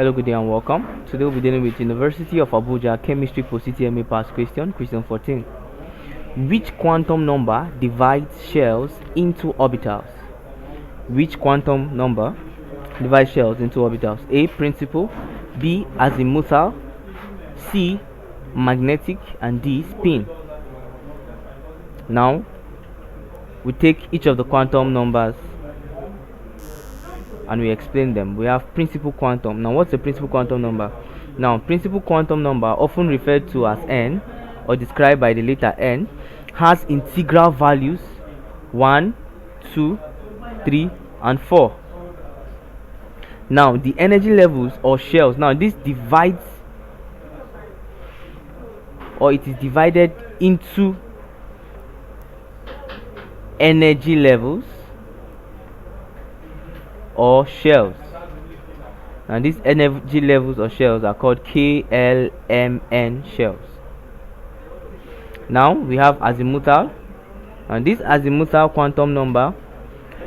Hello, good day and welcome. Today we'll be dealing with University of Abuja Chemistry Post UTME past question 14. Which quantum number divides shells into orbitals? Which quantum number divides shells into orbitals? A. Principal, B. Azimuthal, C. Magnetic, and D. Spin. Now we take each of the quantum numbers and we explain them. We have principal quantum. Now what's a principal quantum number? Now principal quantum number, often referred to as n or described by the letter n, has integral values 1, 2, 3 and 4. Now the energy levels or shells, now this divides, or it is divided into energy levels or shells. And these energy levels or shells are called KLMN shells. Now we have azimuthal, and this azimuthal quantum number,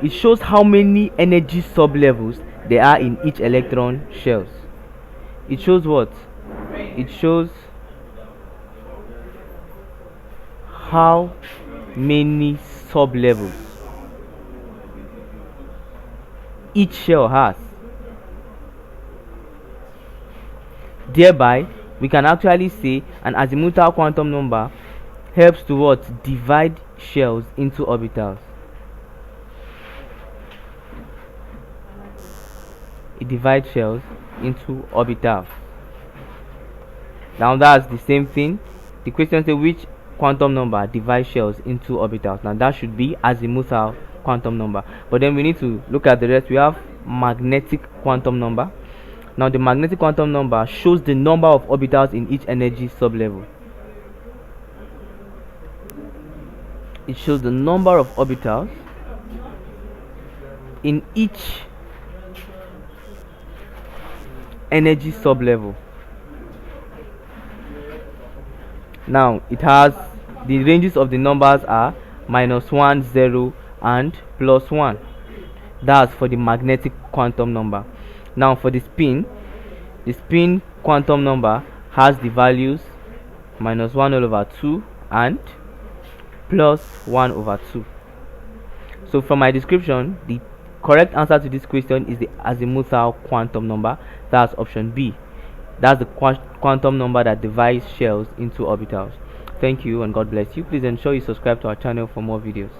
it shows how many energy sublevels there are in each electron shells. It shows what? It shows how many sublevels each shell has. Thereby we can actually say an azimuthal quantum number helps to what? Divide shells into orbitals. It divides shells into orbitals. Now that's the same thing. The question says which quantum number divides shells into orbitals. Now that should be azimuthal quantum number, but then we need to look at the rest. We have magnetic quantum number. Now the magnetic quantum number shows the number of orbitals in each energy sublevel. It shows the number of orbitals in each energy sublevel. Now it has the ranges of the numbers are -1, 0 and +1. That's for the magnetic quantum number. Now for the spin quantum number has the values -1/2 and +1/2. So from my description, the correct answer to this question is the azimuthal quantum number. That's option B. That's the quantum number that divides shells into orbitals. Thank you and God bless you. Please ensure you subscribe to our channel for more videos.